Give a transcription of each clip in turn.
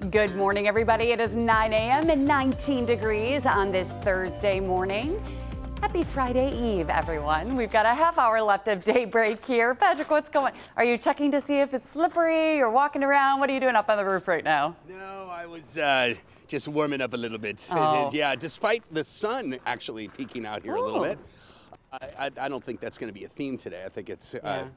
Good morning, everybody. It is 9 a.m. and 19 degrees on this Thursday morning. Happy Friday Eve, everyone. We've got a half hour left of Daybreak here. Patrick, what's going on? Are you checking to see if it's slippery or walking around? What are you doing up on the roof right now? No, I was just warming up a little bit. Oh. Yeah, despite the sun actually peeking out here a little Ooh. bit. I don't think that's going to be a theme today. I think it's, Yeah.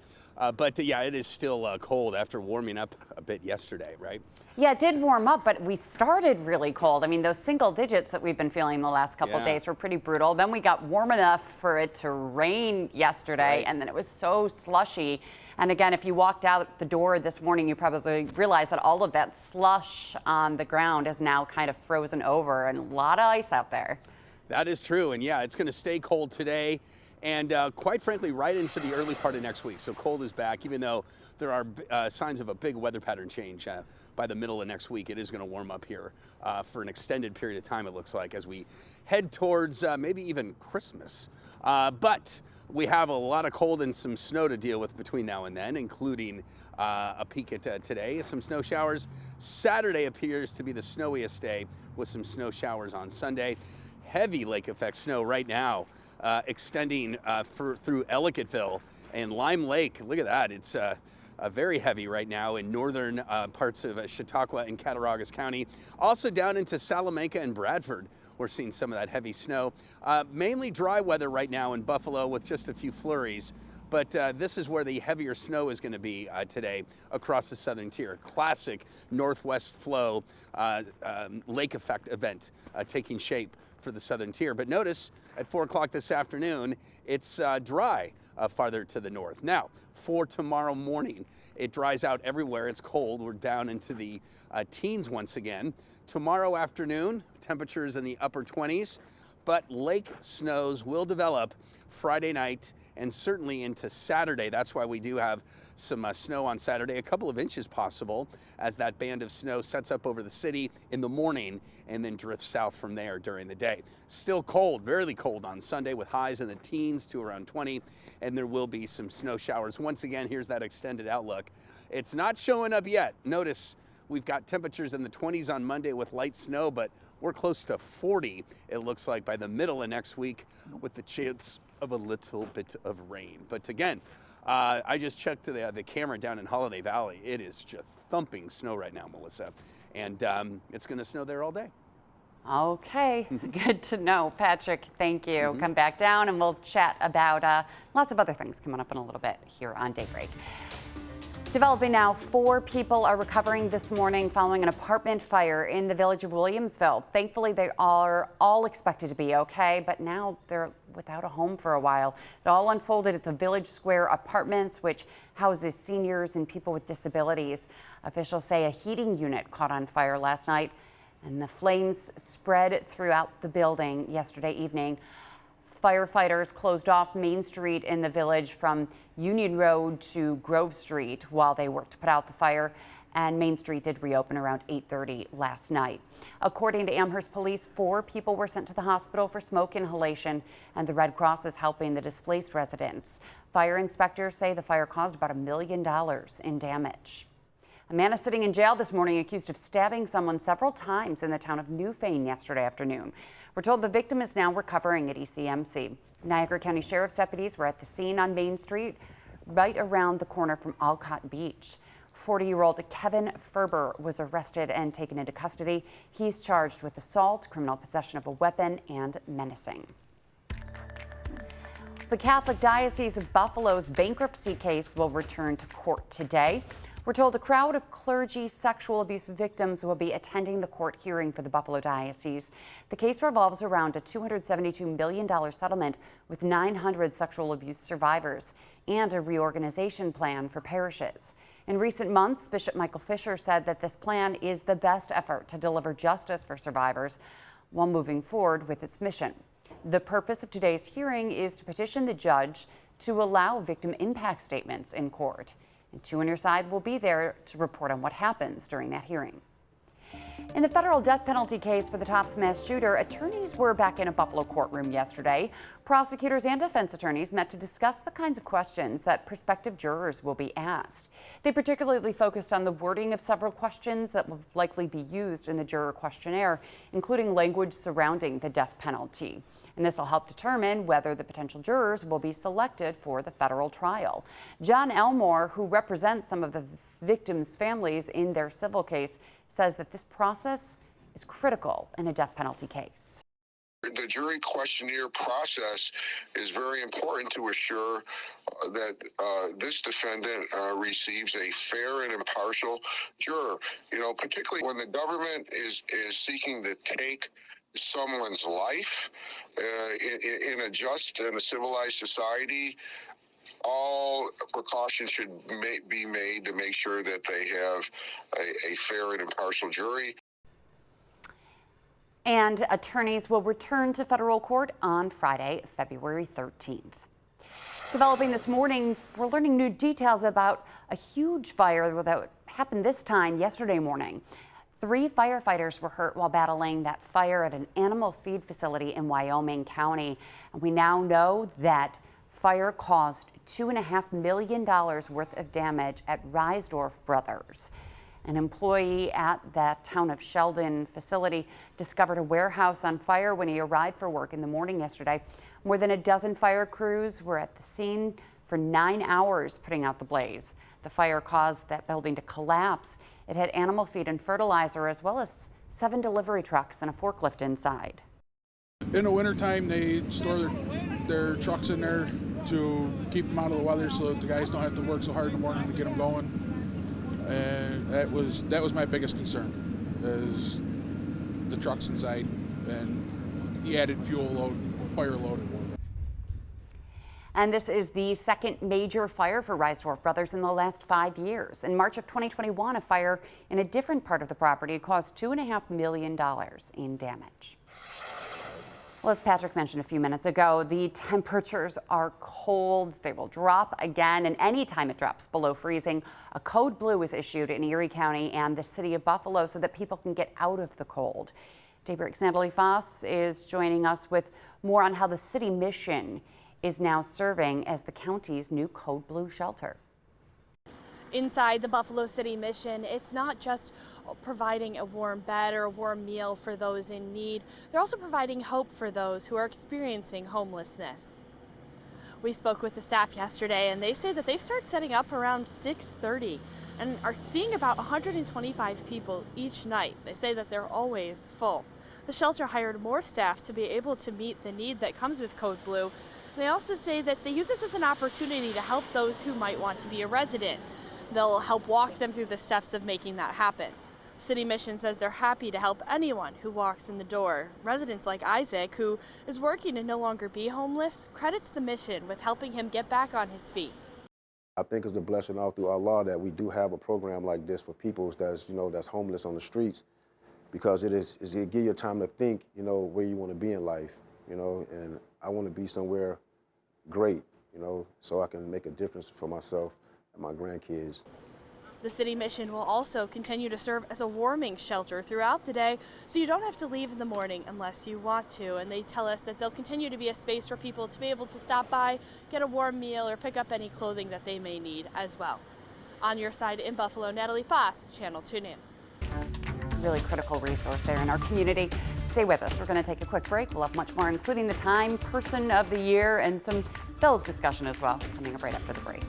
but yeah, it is still cold after warming up a bit yesterday, right? Yeah, it did warm up, but we started really cold. I mean, those single digits that we've been feeling the last couple of days were pretty brutal. Then we got warm enough for it to rain yesterday, Right. and then it was so slushy. And again, if you walked out the door this morning, you probably realized that all of that slush on the ground is now kind of frozen over, and a lot of ice out there. That is true, and yeah, it's going to stay cold today. And quite frankly, right into the early part of next week. So cold is back, even though there are signs of a big weather pattern change by the middle of next week. It is going to warm up here for an extended period of time, it looks like, as we head towards maybe even Christmas. But we have a lot of cold and some snow to deal with between now and then, including a peek at today. Some snow showers. Saturday appears to be the snowiest day with some snow showers on Sunday. Heavy lake effect snow right now. Extending through Ellicottville and Lime Lake. Look at that. It's very heavy right now in northern parts of Chautauqua and Cattaraugus County. Also down into Salamanca and Bradford, we're seeing some of that heavy snow. Mainly dry weather right now in Buffalo with just a few flurries. But this is where the heavier snow is going to be today across the southern tier. Classic northwest flow lake effect event taking shape for the southern tier. But notice at 4 o'clock this afternoon, it's dry farther to the north. Now, for tomorrow morning, it dries out everywhere. It's cold. We're down into the teens once again. Tomorrow afternoon, temperatures in the upper 20s, but lake snows will develop Friday night and certainly into Saturday. That's why we do have some snow on Saturday, a couple of inches possible as that band of snow sets up over the city in the morning and then drifts south from there during the day. Still cold, very cold on Sunday with highs in the teens to around 20, and there will be some snow showers. Once again, here's that extended outlook. It's not showing up yet. Notice we've got temperatures in the 20s on Monday with light snow, but we're close to 40, it looks like, by the middle of next week with the chance of a little bit of rain. But again, I just checked the camera down in Holiday Valley. It is just thumping snow right now, Melissa, and it's going to snow there all day. Okay, good to know. Patrick, thank you. Come back down and we'll chat about lots of other things coming up in a little bit here on Daybreak. Developing now, 4 people are recovering this morning following an apartment fire in the village of Williamsville. Thankfully, they are all expected to be okay, but now they're without a home for a while. It all unfolded at the Village Square Apartments, which houses seniors and people with disabilities. Officials say a heating unit caught on fire last night, and the flames spread throughout the building yesterday evening. Firefighters closed off Main Street in the village from Union Road to Grove Street while they worked to put out the fire, and Main Street did reopen around 8:30 last night. According to Amherst Police, 4 people were sent to the hospital for smoke inhalation, and the Red Cross is helping the displaced residents. Fire inspectors say the fire caused about $1 million in damage. A man is sitting in jail this morning accused of stabbing someone several times in the town of Newfane yesterday afternoon. We're told the victim is now recovering at ECMC. Niagara County Sheriff's deputies were at the scene on Main Street, right around the corner from Alcott Beach. 40-year-old Kevin Ferber was arrested and taken into custody. He's charged with assault, criminal possession of a weapon, and menacing. The Catholic Diocese of Buffalo's bankruptcy case will return to court today. We're told a crowd of clergy sexual abuse victims will be attending the court hearing for the Buffalo Diocese. The case revolves around a $272 million settlement with 900 sexual abuse survivors and a reorganization plan for parishes. In recent months, Bishop Michael Fisher said that this plan is the best effort to deliver justice for survivors while moving forward with its mission. The purpose of today's hearing is to petition the judge to allow victim impact statements in court. And Two on Your Side will be there to report on what happens during that hearing. In the federal death penalty case for the Tops mass shooter, attorneys were back in a Buffalo courtroom yesterday. Prosecutors and defense attorneys met to discuss the kinds of questions that prospective jurors will be asked. They particularly focused on the wording of several questions that will likely be used in the juror questionnaire, including language surrounding the death penalty. And this will help determine whether the potential jurors will be selected for the federal trial. John Elmore, who represents some of the victims' families in their civil case, says that this process is critical in a death penalty case. The jury questionnaire process is very important to assure that this defendant receives a fair and impartial juror. You know, particularly when the government is seeking to take someone's life in a just and a civilized society. All precautions should be made to make sure that they have a fair and impartial jury. And attorneys will return to federal court on Friday, February 13th. Developing this morning, we're learning new details about a huge fire that happened this time yesterday morning. 3 firefighters were hurt while battling that fire at an animal feed facility in Wyoming County. And we now know that fire caused $2.5 million worth of damage at Reisdorf Brothers. An employee at that town of Sheldon facility discovered a warehouse on fire when he arrived for work in the morning yesterday. More than a dozen fire crews were at the scene for 9 hours putting out the blaze. The fire caused that building to collapse. It had animal feed and fertilizer, as well as 7 delivery trucks and a forklift inside. In the wintertime, they store their trucks in there to keep them out of the weather so that the guys don't have to work so hard in the morning to get them going. And that was my biggest concern, is the trucks inside and the added fuel load, fire load. And this is the second major fire for Reisdorf Brothers in the last 5 years. In March of 2021, a fire in a different part of the property caused $2.5 million in damage. Well, as Patrick mentioned a few minutes ago, the temperatures are cold. They will drop again, and anytime it drops below freezing, a code blue is issued in Erie County and the city of Buffalo so that people can get out of the cold. Daybreak's Natalie Foss is joining us with more on how the city mission is now serving as the county's new code blue shelter. Inside the Buffalo City Mission, it's not just providing a warm bed or a warm meal for those in need. They're also providing hope for those who are experiencing homelessness. We spoke with the staff yesterday, and they say that they start setting up around 6:30 and are seeing about 125 people each night. They say that they're always full. The shelter hired more staff to be able to meet the need that comes with Code Blue. They also say that they use this as an opportunity to help those who might want to be a resident. They'll help walk them through the steps of making that happen. City Mission says they're happy to help anyone who walks in the door. Residents like Isaac, who is working to no longer be homeless, credits the mission with helping him get back on his feet. I think it's a blessing all through our law that we do have a program like this for people that's homeless on the streets, because it gives you time to think, where you want to be in life, and I want to be somewhere great, so I can make a difference for myself and my grandkids. The City Mission will also continue to serve as a warming shelter throughout the day, so you don't have to leave in the morning unless you want to. And they tell us that they'll continue to be a space for people to be able to stop by, get a warm meal, or pick up any clothing that they may need as well. On your side in Buffalo, Natalie Foss, Channel 2 News. Really critical resource there in our community. Stay with us. We're going to take a quick break. We'll have much more, including the Time Person of the Year and some Bills discussion as well, coming up right after the break.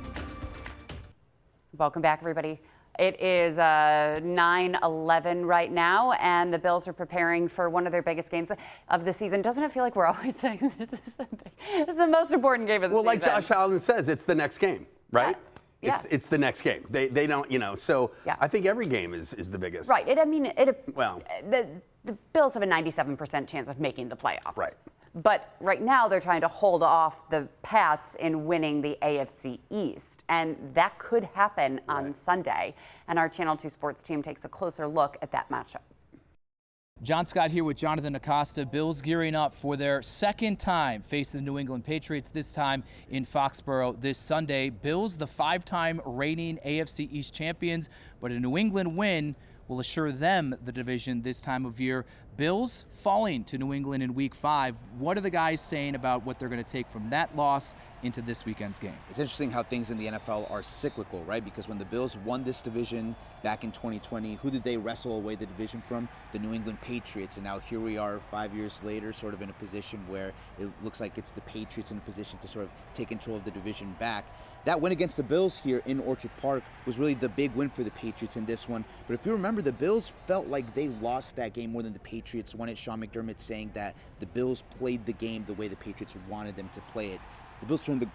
Welcome back, everybody. It is 9:11 right now, and the Bills are preparing for one of their biggest games of the season. Doesn't it feel like we're always saying this is the most important game of the season? Well, like Josh Allen says, it's the next game, right? Yeah. It's the next game. They don't, so yeah. I think every game is the biggest. Right. Well, the Bills have a 97% chance of making the playoffs. Right. But right now they're trying to hold off the Pats in winning the AFC East. And that could happen on Sunday. And our Channel 2 sports team takes a closer look at that matchup. John Scott here with Jonathan Acosta. Bills gearing up for their second time facing the New England Patriots, this time in Foxborough this Sunday. Bills, the 5-time reigning AFC East champions, but a New England win will assure them the division this time of year. Bills falling to New England in Week 5. What are the guys saying about what they're going to take from that loss into this weekend's game? It's interesting how things in the NFL are cyclical, right? Because when the Bills won this division back in 2020, who did they wrestle away the division from? The New England Patriots. And now here we are 5 years later, sort of in a position where it looks like it's the Patriots in a position to sort of take control of the division back. That win against the Bills here in Orchard Park was really the big win for the Patriots in this one. But if you remember, the Bills felt like they lost that game more than the Patriots won it. Sean McDermott saying that the Bills played the game the way the Patriots wanted them to play it. The Bills turned the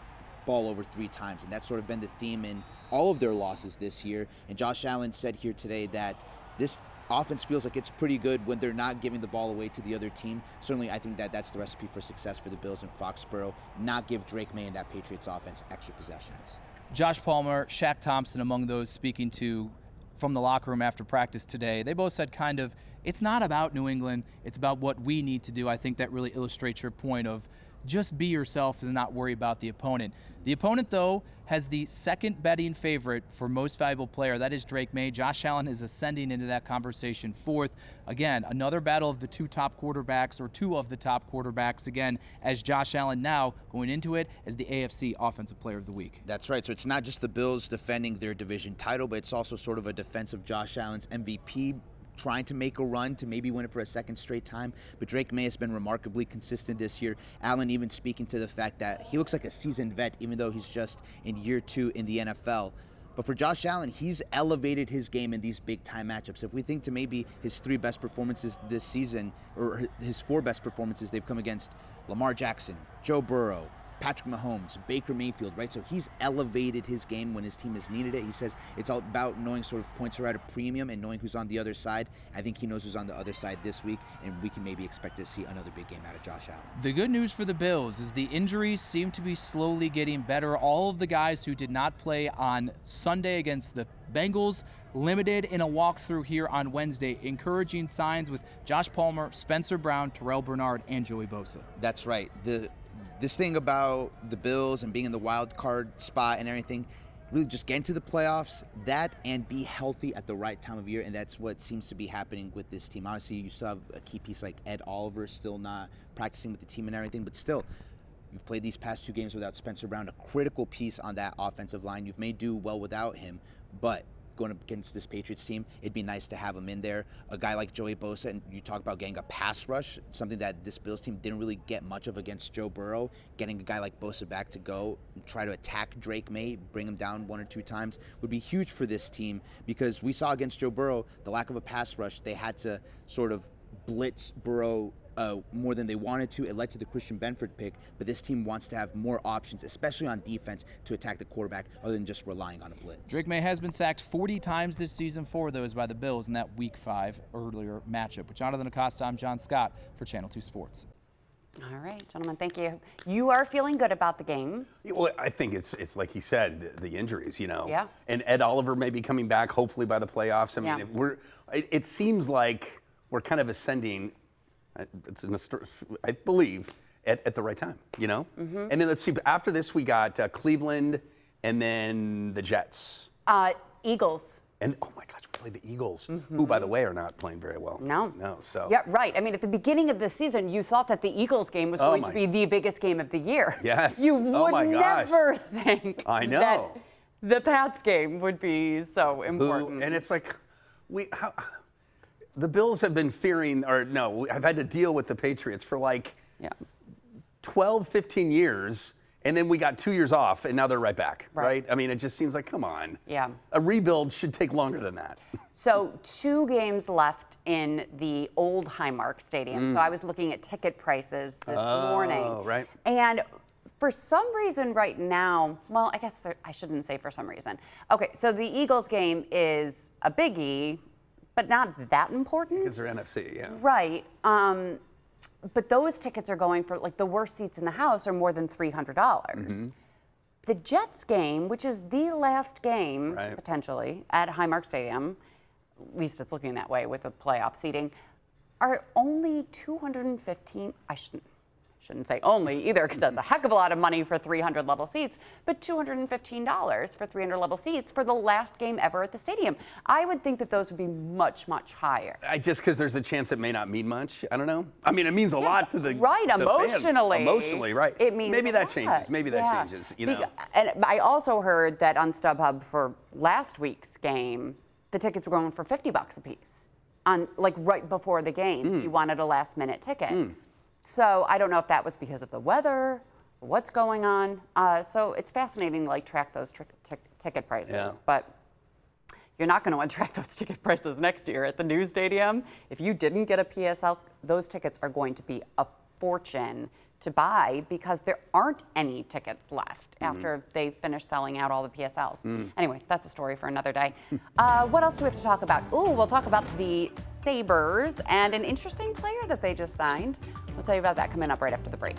ball over 3 times, and that's sort of been the theme in all of their losses this year. And Josh Allen said here today that this offense feels like it's pretty good when they're not giving the ball away to the other team. Certainly, I think that that's the recipe for success for the Bills in Foxborough, not give Drake May and that Patriots offense extra possessions. Josh Palmer, Shaq Thompson among those speaking to from the locker room after practice today. They both said kind of, it's not about New England, it's about what we need to do. I think that really illustrates your point of just be yourself and not worry about the opponent. The opponent, though, has the second betting favorite for most valuable player. That is Drake May. Josh Allen is ascending into that conversation 4th. Again, another battle of the 2 top quarterbacks, or 2 of the top quarterbacks, again, as Josh Allen now going into it as the AFC Offensive Player of the Week. That's right. So it's not just the Bills defending their division title, but it's also sort of a defense of Josh Allen's MVP, trying to make a run to maybe win it for a second straight time. But Drake May has been remarkably consistent this year. Allen even speaking to the fact that he looks like a seasoned vet, even though he's just in year 2 in the NFL. But for Josh Allen, he's elevated his game in these big-time matchups. If we think to maybe his 3 best performances this season, or his 4 best performances, they've come against Lamar Jackson, Joe Burrow, Patrick Mahomes, Baker Mayfield, right? So he's elevated his game when his team has needed it. He says it's all about knowing sort of points are at a premium and knowing who's on the other side. I think he knows who's on the other side this week, and we can maybe expect to see another big game out of Josh Allen. The good news for the Bills is the injuries seem to be slowly getting better. All of the guys who did not play on Sunday against the Bengals limited in a walkthrough here on Wednesday. Encouraging signs with Josh Palmer, Spencer Brown, Terrell Bernard, and Joey Bosa. That's right. This thing about the Bills and being in the wild card spot and everything, really just get into the playoffs, that and be healthy at the right time of year, and that's what seems to be happening with this team. Obviously, you still have a key piece like Ed Oliver still not practicing with the team and everything, but still, you've played these past 2 games without Spencer Brown, a critical piece on that offensive line. You've may do well without him, but going up against this Patriots team, it'd be nice to have him in there. A guy like Joey Bosa, and you talk about getting a pass rush, something that this Bills team didn't really get much of against Joe Burrow. Getting a guy like Bosa back to go and try to attack Drake May, bring him down 1 or 2 times, would be huge for this team, because we saw against Joe Burrow, the lack of a pass rush, they had to sort of blitz Burrow more than they wanted to. It led to the Christian Benford pick, but this team wants to have more options, especially on defense, to attack the quarterback other than just relying on a blitz. Drake May has been sacked 40 times this season, 4 of those by the Bills in that Week 5 earlier matchup. With Jonathan Acosta, I'm John Scott for Channel 2 Sports. All right, gentlemen, thank you. You are feeling good about the game. Well, I think it's like he said, the injuries, you know. Yeah. And Ed Oliver may be coming back, hopefully by the playoffs. I mean, Yeah. it seems like we're kind of ascending, I believe, at the right time, you know? Mm-hmm. And then let's see, after this we got Cleveland and then the Jets. Eagles. And oh my gosh, we played the Eagles, who, by the way, are not playing very well. No. So. Yeah, right. I mean, at the beginning of the season, you thought that the Eagles game was going to be the biggest game of the year. Yes. You would never think I know. that the Pats game would be so important. And it's like, the Bills have been fearing, I've had to deal with the Patriots for like 12, 15 years. And then we got 2 years off, and now they're right back, right? I mean, it just seems like, come on. Yeah. A rebuild should take longer than that. So 2 games left in the old Highmark Stadium. So I was looking at ticket prices this morning. Oh, right. And for some reason right now, well, I guess I shouldn't say for some reason. Okay, so the Eagles game is a biggie, but not that important. Because they're NFC, yeah. Right. But those tickets are going for, like, the worst seats in the house are more than $300. The Jets game, which is the last game, potentially, at Highmark Stadium, at least it's looking that way with the playoff seating, are only $215. Shouldn't say only either, because that's a heck of a lot of money for 300 level seats, but $215 for 300 level seats for the last game ever at the stadium. I would think that those would be much, much higher. Just because there's a chance it may not mean much. I don't know. I mean, it means a lot to the emotionally. fan. Emotionally, right? It means maybe that lot. changes. Maybe that changes. You know. And I also heard that on StubHub for last week's game, the tickets were going for $50 a piece, on like right before the game. If you wanted a last-minute ticket. So I don't know if that was because of the weather, or what's going on. So it's fascinating to like track those ticket prices. But you're not going to want to track those ticket prices next year at the new stadium. If you didn't get a PSL, those tickets are going to be a fortune to buy because there aren't any tickets left after they finish selling out all the PSLs. Anyway, that's a story for another day. What else do we have to talk about? Ooh, we'll talk about the Sabres and an interesting player that they just signed. We'll tell you about that coming up right after the break.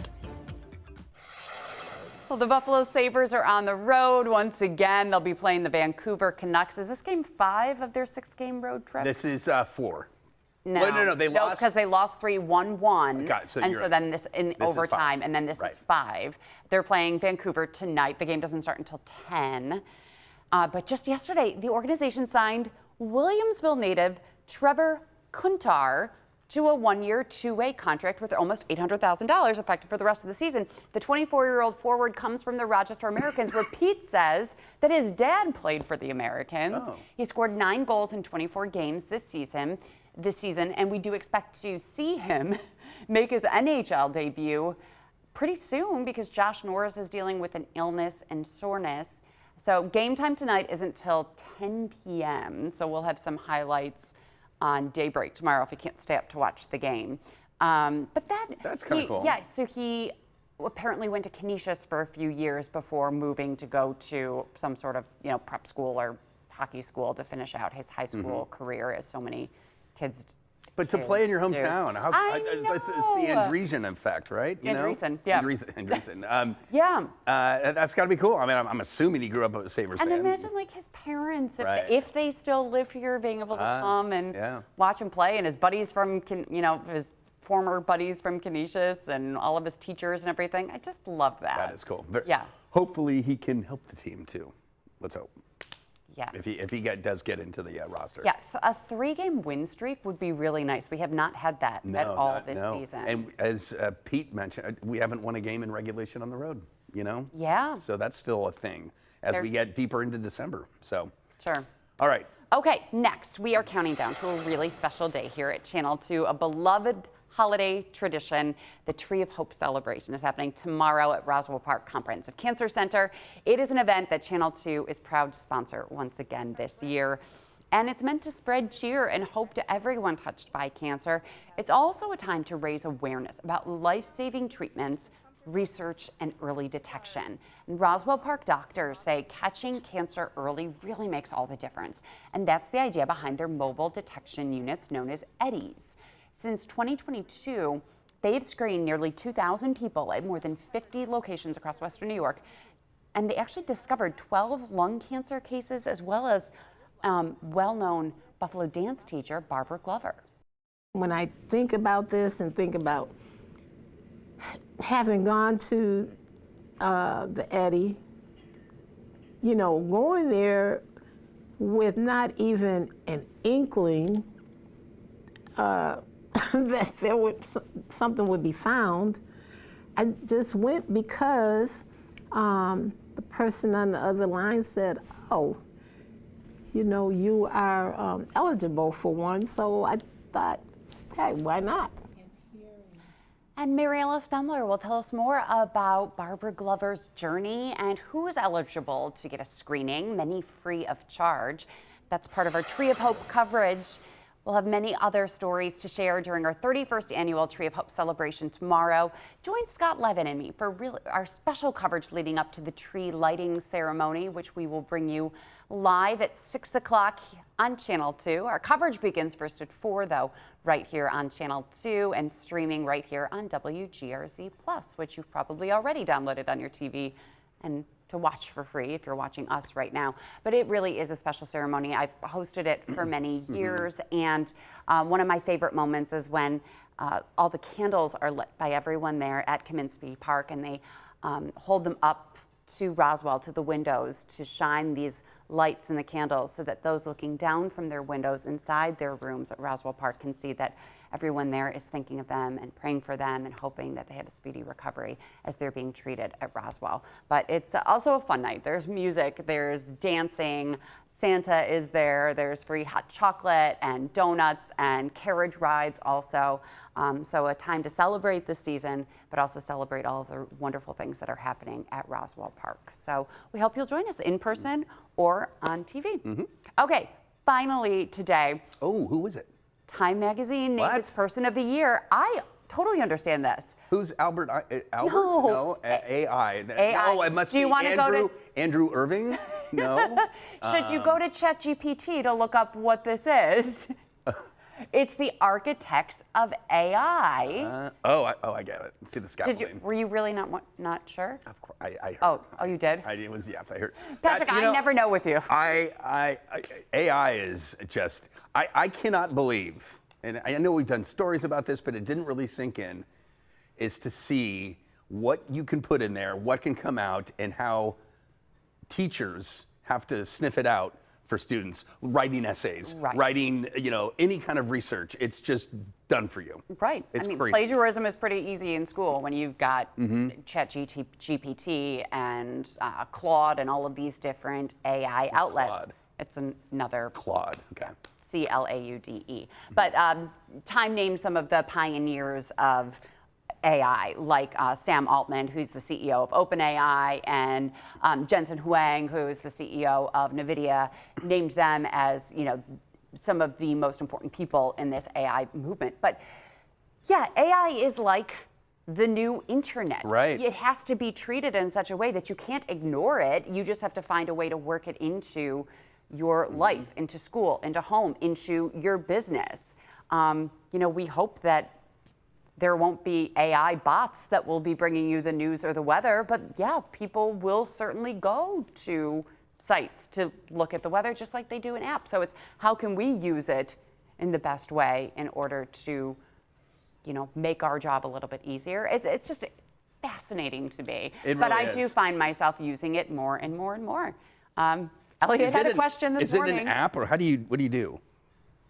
Well, the Buffalo Sabres are on the road once again. They'll be playing the Vancouver Canucks. Is this game 5 of their 6-game road trip? This is 4. No, they lost because they lost 3-1-1, so and so then this in overtime, and then this Right. is 5. They're playing Vancouver tonight. The game doesn't start until 10. But just yesterday, the organization signed Williamsville native Trevor Kuntar to a 1-year, 2-way contract with almost $800,000 effective for the rest of the season. The 24-year-old forward comes from the Rochester Americans, where Pete says that his dad played for the Americans. He scored 9 goals in 24 games this season, and we do expect to see him make his NHL debut pretty soon because Josh Norris is dealing with an illness and soreness. So game time tonight isn't till 10 p.m., so we'll have some highlights on Daybreak tomorrow if you can't stay up to watch the game. But that's kind of cool. Yeah, so he apparently went to Canisius for a few years before moving to go to some sort of prep school or hockey school to finish out his high school career, as so many kids. But to play in your hometown, it's the Andreessen effect, right? Andreessen, yeah. Andreessen. Yeah. That's got to be cool. I mean, I'm assuming he grew up a Sabres fan. And imagine like his parents, if they still live here, being able to come and watch him play, and his buddies from, his former buddies from Canisius, and all of his teachers and everything. I just love that. That is cool. Yeah. Hopefully he can help the team too. Let's hope. Yes. If he does get into the roster. Yeah, a 3-game win streak would be really nice. We have not had that at all this season. And as Pete mentioned, we haven't won a game in regulation on the road, Yeah. So that's still a thing as we get deeper into December. So. Sure. All right. Okay, next we are counting down to a really special day here at Channel 2, a beloved holiday tradition. The Tree of Hope celebration is happening tomorrow at Roswell Park Comprehensive Cancer Center. It is an event that Channel 2 is proud to sponsor once again this year. And it's meant to spread cheer and hope to everyone touched by cancer. It's also a time to raise awareness about life-saving treatments, research, and early detection. And Roswell Park doctors say catching cancer early really makes all the difference. And that's the idea behind their mobile detection units known as EDDIes. Since 2022, they've screened nearly 2,000 people at more than 50 locations across Western New York. And they actually discovered 12 lung cancer cases, as well as well-known Buffalo dance teacher Barbara Glover. When I think about this and think about having gone to the Eddie, going there with not even an inkling that something would be found, I just went because the person on the other line said, "Oh, you are eligible for one." So I thought, hey, why not? And Mariella Stemler will tell us more about Barbara Glover's journey and who is eligible to get a screening, many free of charge. That's part of our Tree of Hope coverage. We'll have many other stories to share during our 31st annual Tree of Hope celebration tomorrow. Join Scott Levin and me for our special coverage leading up to the tree lighting ceremony, which we will bring you live at 6 o'clock on Channel 2. Our coverage begins first at 4, though, right here on Channel 2 and streaming right here on WGRZ Plus, which you've probably already downloaded on your TV and to watch for free if you're watching us right now. But it really is a special ceremony. I've hosted it for many years, and one of my favorite moments is when all the candles are lit by everyone there at Kaminsky Park, and they hold them up to Roswell, to the windows, to shine these lights in the candles so that those looking down from their windows inside their rooms at Roswell Park can see that everyone there is thinking of them and praying for them and hoping that they have a speedy recovery as they're being treated at Roswell. But it's also a fun night. There's music, there's dancing, Santa is there, there's free hot chocolate and donuts and carriage rides also. So a time to celebrate the season, but also celebrate all of the wonderful things that are happening at Roswell Park. So we hope you'll join us in person or on TV. Okay, finally today. Oh, who is it? Time Magazine named its Person of the Year. I totally understand this. Who's Albert? Albert? No. AI. AI. No, it must Do you be wanna go Andrew, to- Andrew Irving? No. Should you go to ChatGPT to look up what this is? It's the architects of AI. I get it. See the scaffolding. Were you really not sure? Of course, I heard. Oh, you did? It was, yes, I heard. Patrick, I never know with you. AI is just, I cannot believe, and I know we've done stories about this, but it didn't really sink in, is to see what you can put in there, what can come out, and how teachers have to sniff it out for students, writing essays, writing, any kind of research. It's just done for you. Right. It's crazy. Plagiarism is pretty easy in school when you've got ChatGPT and Claude and all of these different AI outlets. Claude? It's another Claude. Okay. CLAUDE. But Time named some of the pioneers of AI, like Sam Altman, who's the CEO of OpenAI, and Jensen Huang, who is the CEO of NVIDIA, named them as, some of the most important people in this AI movement. But yeah, AI is like the new internet. Right. It has to be treated in such a way that you can't ignore it. You just have to find a way to work it into your life, into school, into home, into your business. We hope that there won't be AI bots that will be bringing you the news or the weather, but yeah, people will certainly go to sites to look at the weather just like they do an app. So it's how can we use it in the best way in order to, make our job a little bit easier. It's just fascinating to me. But I do find myself using it more and more and more. Elliot had a question this morning. Is it an app, or what do you do?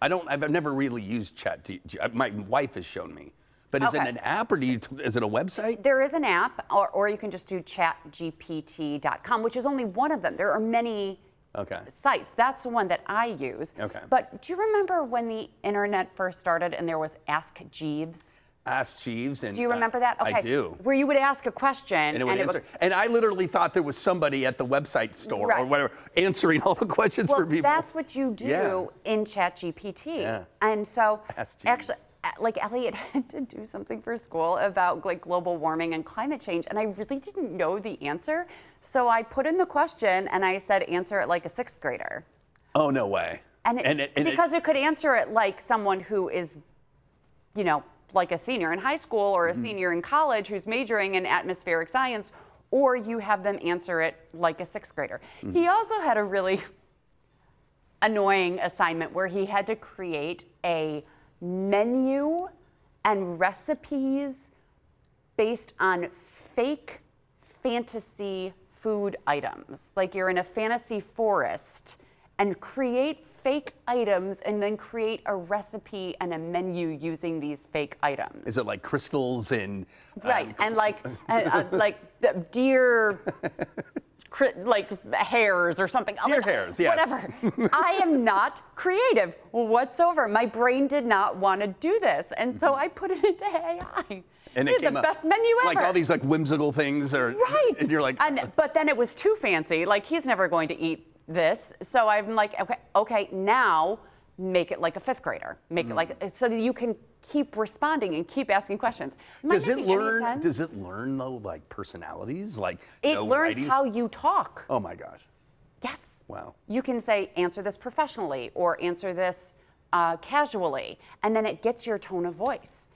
I've never really used ChatGPT. My wife has shown me. But is it an app, or is it a website? There is an app, or you can just do chatgpt.com, which is only one of them. There are many sites. That's the one that I use. Okay. But do you remember when the internet first started and there was Ask Jeeves? Ask Jeeves. And, do you remember that? Okay. I do. Where you would ask a question. And it would answer. And I literally thought there was somebody at the website store or whatever answering all the questions for people. Well, that's what you do in ChatGPT. Yeah. And so actually, like Elliot had to do something for school about global warming and climate change, and I really didn't know the answer. So I put in the question and I said, answer it like a 6th grader. Oh, no way. Because it could answer it like someone who is, like a senior in high school or a senior in college who's majoring in atmospheric science, or you have them answer it like a 6th grader. He also had a really annoying assignment where he had to create a menu and recipes based on fake fantasy food items. Like you're in a fantasy forest and create fake items and then create a recipe and a menu using these fake items. Is it like crystals and and like the deer like hairs or something. Deer hairs, yes. Whatever. I am not creative whatsoever. My brain did not want to do this. And so I put it into AI. And it came the up, best menu ever. Like all these like whimsical things and you're like. But then it was too fancy. Like he's never going to eat this. So I'm like, okay, now make it like a 5th grader. Make it like, so that you can keep responding and keep asking questions. Does it learn though, like personalities? Like it learns how you talk. Oh my gosh. Yes. Wow. You can say, answer this professionally or answer this casually, and then it gets your tone of voice.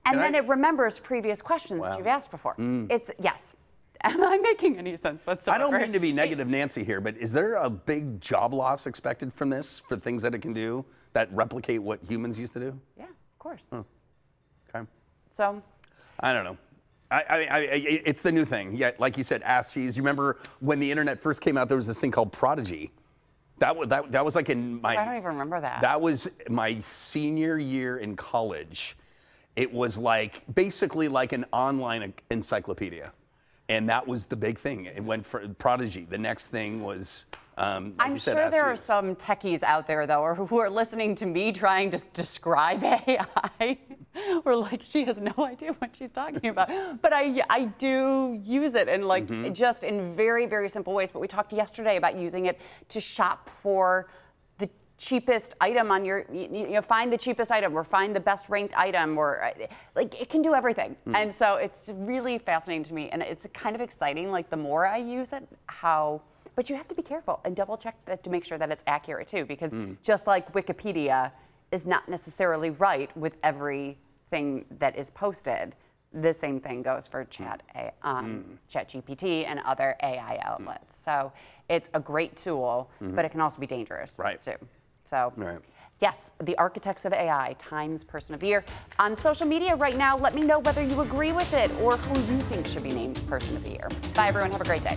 And then it remembers previous questions that you've asked before. It's, yes. Am I making any sense whatsoever? I don't mean to be negative Nancy here, but is there a big job loss expected from this for things that it can do that replicate what humans used to do? Yeah, of course. Okay. So. I don't know. It's the new thing. Yeah, like you said, ass cheese. You remember when the internet first came out, there was this thing called Prodigy. That was like in my. I don't even remember that. That was my senior year in college. It was like basically like an online encyclopedia, and that was the big thing. It went for Prodigy. The next thing was. Like I'm sure there are some techies out there, though, or who are listening to me trying to describe AI. We're like, she has no idea what she's talking about. But I do use it in like just in very, very simple ways. But we talked yesterday about using it to shop for the cheapest item on your, find the cheapest item or find the best ranked item, or like it can do everything. And so it's really fascinating to me, and it's kind of exciting. Like the more I use it, but you have to be careful and double check that to make sure that it's accurate too, because just like Wikipedia is not necessarily right with everything that is posted, the same thing goes for ChatGPT and other AI outlets. So it's a great tool, but it can also be dangerous too. So. Yes, the architects of AI, Time's Person of the Year. On social media right now, let me know whether you agree with it or who you think should be named Person of the Year. Bye, everyone. Have a great day.